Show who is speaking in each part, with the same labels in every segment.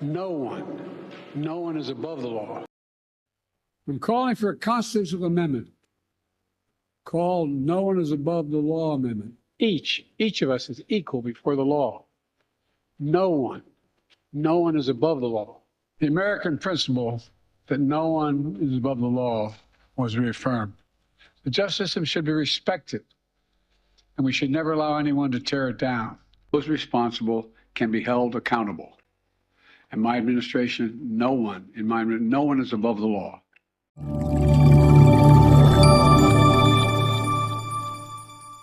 Speaker 1: No one is above the law. I'm calling for a constitutional amendment called No One is Above the Law Amendment. Each of us is equal before the law. No one is above the law. The American principle that no one is above the law was reaffirmed. The justice system should be respected, and we should never allow anyone to tear it down. Those responsible can be held accountable. In my administration, no one is above the law.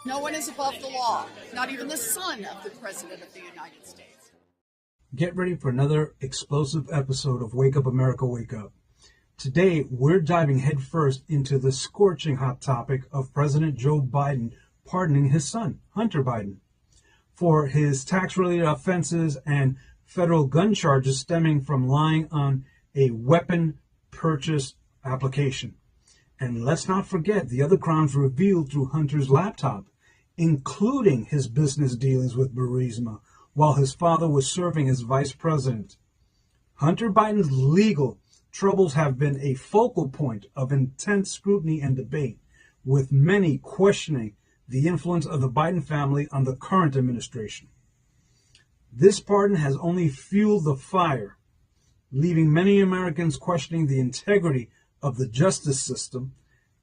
Speaker 2: No one is above the law, not even the son of the President of the United States.
Speaker 3: Get ready for another explosive episode of Wake Up America, Wake Up. Today, we're diving headfirst into the scorching hot topic of President Joe Biden pardoning his son, Hunter Biden, for his tax-related offenses and federal gun charges stemming from lying on a weapon purchase application. And let's not forget the other crimes revealed through Hunter's laptop, including his business dealings with Burisma while his father was serving as vice president. Hunter Biden's legal troubles have been a focal point of intense scrutiny and debate, with many questioning the influence of the Biden family on the current administration. This pardon has only fueled the fire, leaving many Americans questioning the integrity of the justice system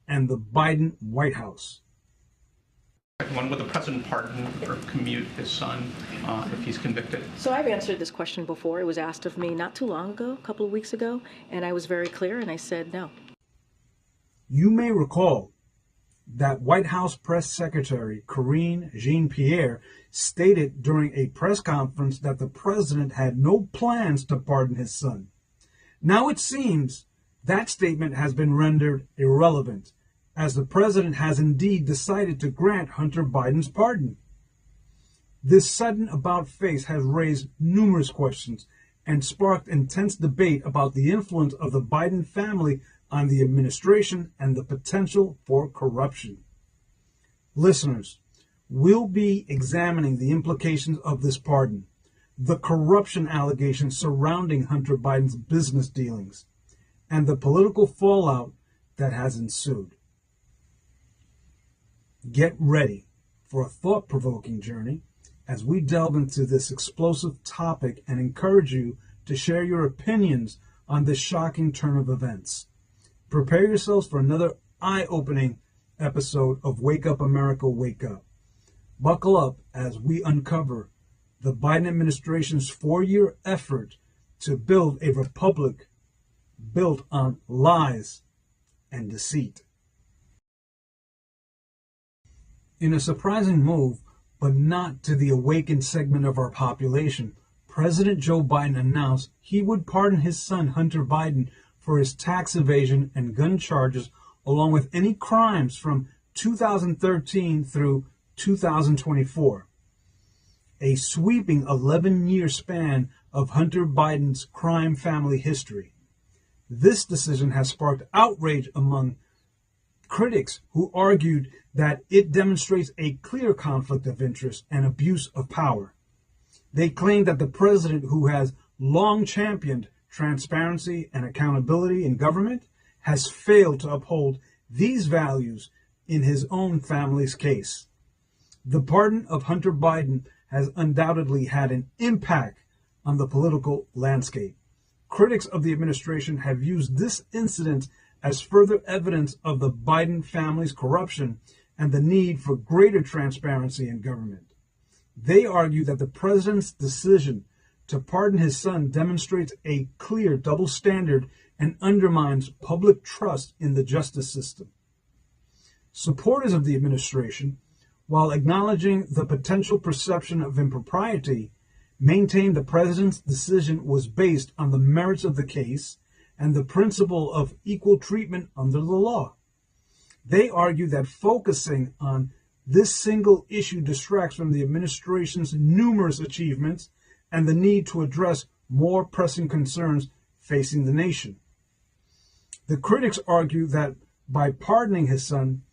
Speaker 3: and the Biden White House.
Speaker 4: When would the president pardon or commute his son if he's convicted?
Speaker 5: So I've answered this question before. It was asked of me not too long ago, a couple of weeks ago, and I was very clear and I said no.
Speaker 3: You may recall that White House Press Secretary Karine Jean-Pierre stated during a press conference that the president had no plans to pardon his son. Now it seems that statement has been rendered irrelevant, as the president has indeed decided to grant Hunter Biden's pardon. This sudden about-face has raised numerous questions and sparked intense debate about the influence of the Biden family on the administration and the potential for corruption. Listeners, we'll be examining the implications of this pardon, the corruption allegations surrounding Hunter Biden's business dealings, and the political fallout that has ensued. Get ready for a thought-provoking journey as we delve into this explosive topic and encourage you to share your opinions on this shocking turn of events. Prepare yourselves for another eye-opening episode of Wake Up America, Wake Up. Buckle up as we uncover the Biden administration's 4-year effort to build a republic built on lies and deceit. In a surprising move, but not to the awakened segment of our population, President Joe Biden announced he would pardon his son Hunter Biden for his tax evasion and gun charges, along with any crimes from 2013 through 2024. A sweeping 11-year span of Hunter Biden's crime family history. This decision has sparked outrage among critics who argued that it demonstrates a clear conflict of interest and abuse of power. They claim that the president, who has long championed transparency and accountability in government, has failed to uphold these values in his own family's case. The pardon of Hunter Biden has undoubtedly had an impact on the political landscape. Critics of the administration have used this incident as further evidence of the Biden family's corruption and the need for greater transparency in government. They argue that the president's decision to pardon his son demonstrates a clear double standard and undermines public trust in the justice system. Supporters of the administration, while acknowledging the potential perception of impropriety, maintain the president's decision was based on the merits of the case and the principle of equal treatment under the law. They argue that focusing on this single issue distracts from the administration's numerous achievements and the need to address more pressing concerns facing the nation. The critics argue that by pardoning his son,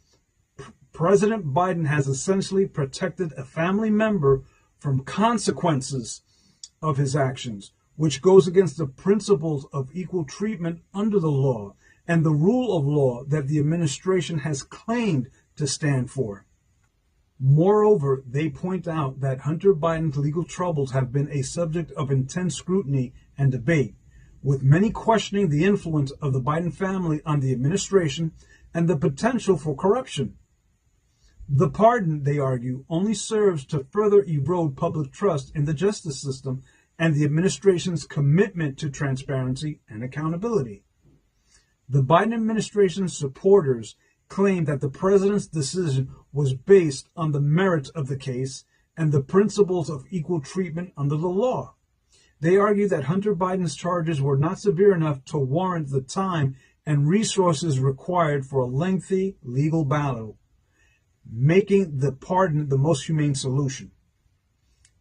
Speaker 3: President Biden has essentially protected a family member from consequences of his actions, which goes against the principles of equal treatment under the law and the rule of law that the administration has claimed to stand for. Moreover, they point out that Hunter Biden's legal troubles have been a subject of intense scrutiny and debate, with many questioning the influence of the Biden family on the administration and the potential for corruption. The pardon, they argue, only serves to further erode public trust in the justice system and the administration's commitment to transparency and accountability. The Biden administration's supporters claim that the president's decision was based on the merits of the case and the principles of equal treatment under the law. They argue that Hunter Biden's charges were not severe enough to warrant the time and resources required for a lengthy legal battle, making the pardon the most humane solution.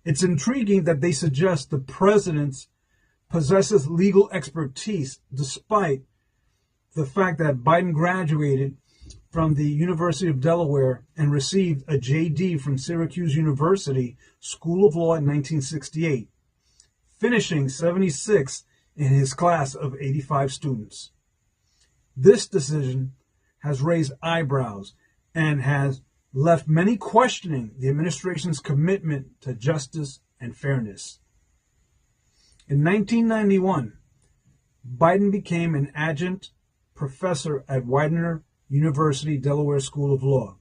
Speaker 3: It's intriguing that they suggest the president possesses legal expertise despite the fact that Biden graduated from the University of Delaware and received a JD from Syracuse University School of Law in 1968, finishing 76th in his class of 85 students. This decision has raised eyebrows and has left many questioning the administration's commitment to justice and fairness. In 1991, Biden became an adjunct professor at Widener University, Delaware School of Law.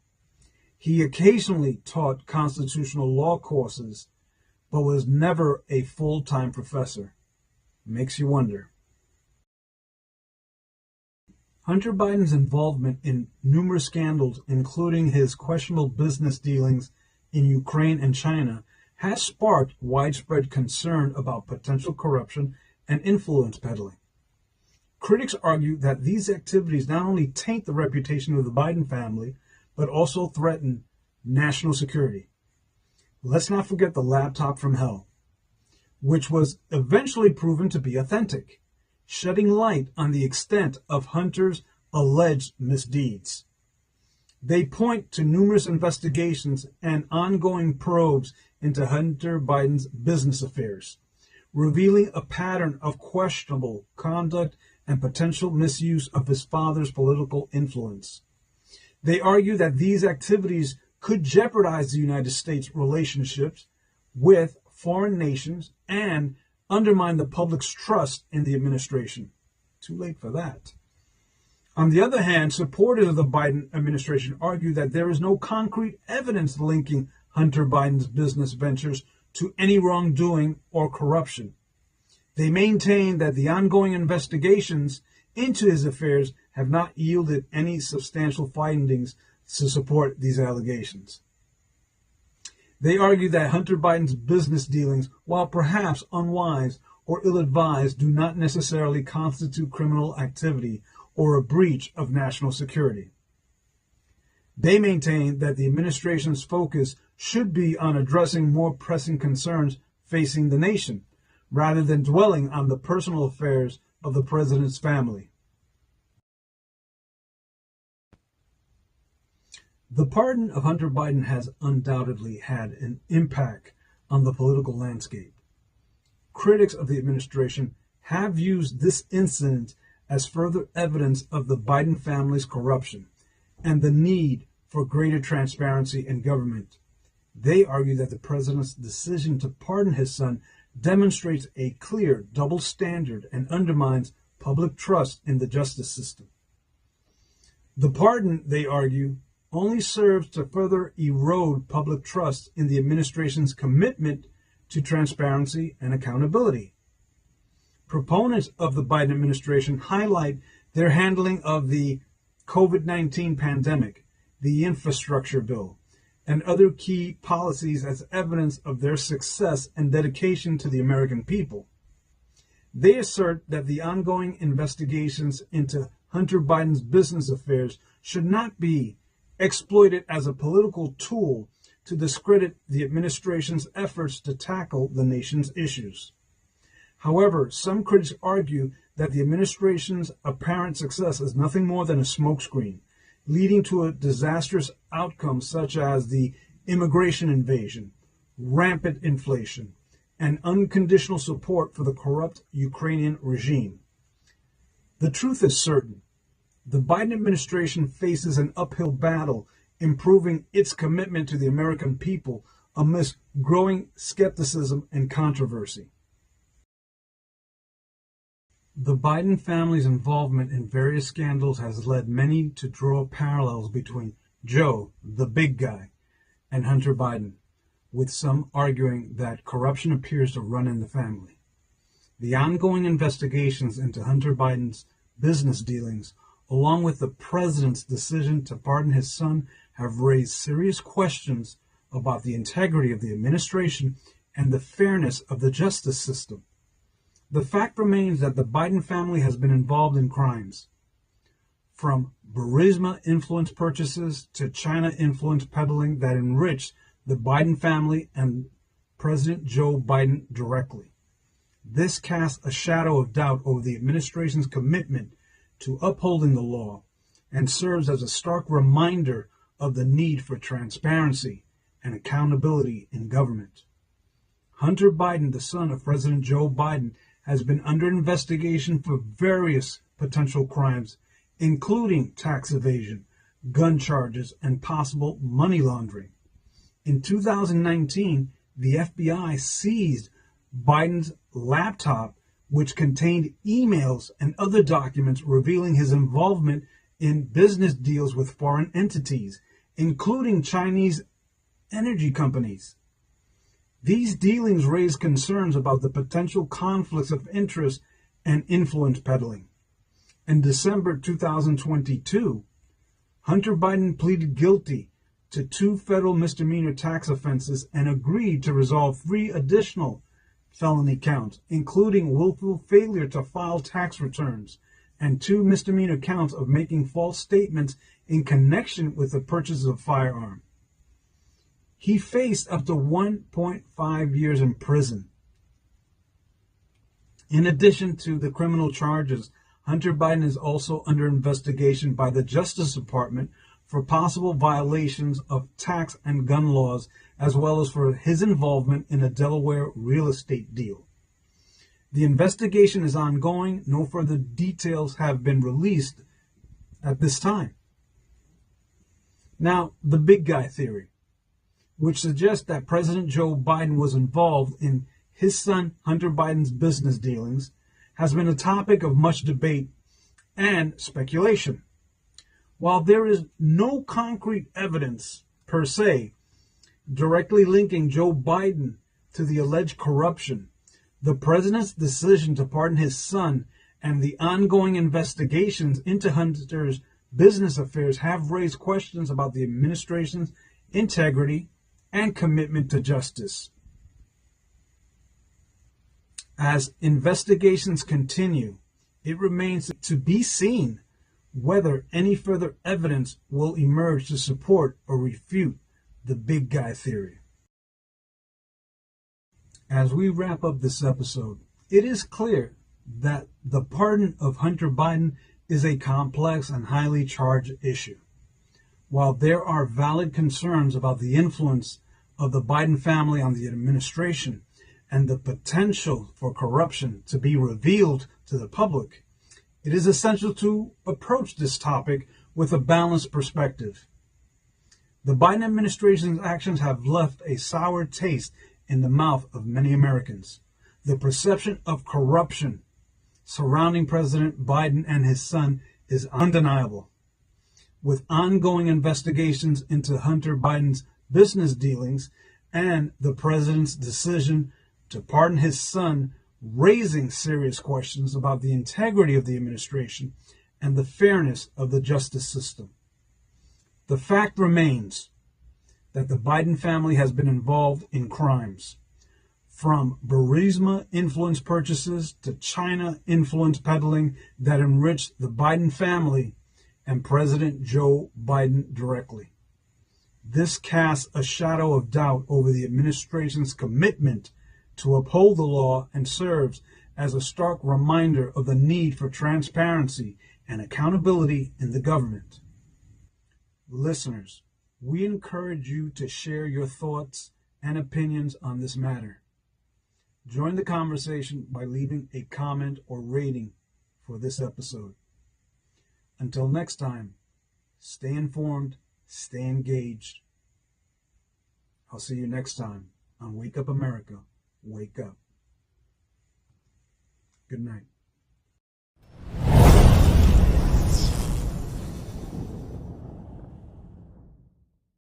Speaker 3: He occasionally taught constitutional law courses, but was never a full-time professor. Makes you wonder. Hunter Biden's involvement in numerous scandals, including his questionable business dealings in Ukraine and China, has sparked widespread concern about potential corruption and influence peddling. Critics argue that these activities not only taint the reputation of the Biden family, but also threaten national security. Let's not forget the laptop from hell, which was eventually proven to be authentic, shedding light on the extent of Hunter's alleged misdeeds. They point to numerous investigations and ongoing probes into Hunter Biden's business affairs, revealing a pattern of questionable conduct and potential misuse of his father's political influence. They argue that these activities could jeopardize the United States' relationships with foreign nations and undermine the public's trust in the administration. Too late for that. On the other hand, supporters of the Biden administration argue that there is no concrete evidence linking Hunter Biden's business ventures to any wrongdoing or corruption. They maintain that the ongoing investigations into his affairs have not yielded any substantial findings to support these allegations. They argue that Hunter Biden's business dealings, while perhaps unwise or ill-advised, do not necessarily constitute criminal activity or a breach of national security. They maintain that the administration's focus should be on addressing more pressing concerns facing the nation, rather than dwelling on the personal affairs of the president's family. The pardon of Hunter Biden has undoubtedly had an impact on the political landscape. Critics of the administration have used this incident as further evidence of the Biden family's corruption and the need for greater transparency in government. They argue that the president's decision to pardon his son demonstrates a clear double standard and undermines public trust in the justice system. The pardon, they argue, only serves to further erode public trust in the administration's commitment to transparency and accountability. Proponents of the Biden administration highlight their handling of the COVID-19 pandemic, the infrastructure bill, and other key policies as evidence of their success and dedication to the American people. They assert that the ongoing investigations into Hunter Biden's business affairs should not be exploited as a political tool to discredit the administration's efforts to tackle the nation's issues. However, some critics argue that the administration's apparent success is nothing more than a smokescreen, leading to a disastrous outcome such as the immigration invasion, rampant inflation, and unconditional support for the corrupt Ukrainian regime. The truth is certain. The Biden administration faces an uphill battle improving its commitment to the American people amidst growing skepticism and controversy. The Biden family's involvement in various scandals has led many to draw parallels between Joe, the big guy, and Hunter Biden, with some arguing that corruption appears to run in the family. The ongoing investigations into Hunter Biden's business dealings, along with the president's decision to pardon his son, have raised serious questions about the integrity of the administration and the fairness of the justice system. The fact remains that the Biden family has been involved in crimes, from Burisma influence purchases to China influence peddling that enriched the Biden family and President Joe Biden directly. This casts a shadow of doubt over the administration's commitment to upholding the law and serves as a stark reminder of the need for transparency and accountability in government. Hunter Biden, the son of President Joe Biden, has been under investigation for various potential crimes, including tax evasion, gun charges, and possible money laundering. In 2019, the FBI seized Biden's laptop, which contained emails and other documents revealing his involvement in business deals with foreign entities, including Chinese energy companies. These dealings raise concerns about the potential conflicts of interest and influence peddling. In December 2022, Hunter Biden pleaded guilty to 2 federal misdemeanor tax offenses and agreed to resolve 3 additional felony counts, including willful failure to file tax returns and 2 misdemeanor counts of making false statements in connection with the purchase of a firearm. He faced up to 1.5 years in prison. In addition to the criminal charges, Hunter Biden is also under investigation by the Justice Department for possible violations of tax and gun laws, as well as for his involvement in a Delaware real estate deal. The investigation is ongoing. No further details have been released at this time. Now, the big guy theory, which suggests that President Joe Biden was involved in his son Hunter Biden's business dealings, has been a topic of much debate and speculation. While there is no concrete evidence per se directly linking Joe Biden to the alleged corruption, the president's decision to pardon his son and the ongoing investigations into Hunter's business affairs have raised questions about the administration's integrity and commitment to justice. As investigations continue, it remains to be seen whether any further evidence will emerge to support or refute the big guy theory. As we wrap up this episode, it is clear that the pardon of Hunter Biden is a complex and highly charged issue. While there are valid concerns about the influence of the Biden family on the administration and the potential for corruption to be revealed to the public, it is essential to approach this topic with a balanced perspective. The Biden administration's actions have left a sour taste in the mouth of many Americans. The perception of corruption surrounding President Biden and his son is undeniable. With ongoing investigations into Hunter Biden's business dealings and the president's decision to pardon his son, raising serious questions about the integrity of the administration and the fairness of the justice system. The fact remains that the Biden family has been involved in crimes, from Burisma influence purchases to China influence peddling that enriched the Biden family and President Joe Biden directly. This casts a shadow of doubt over the administration's commitment to uphold the law and serves as a stark reminder of the need for transparency and accountability in the government. Listeners, we encourage you to share your thoughts and opinions on this matter. Join the conversation by leaving a comment or rating for this episode. Until next time, stay informed, stay engaged. I'll see you next time on Wake Up America, Wake Up. Good night.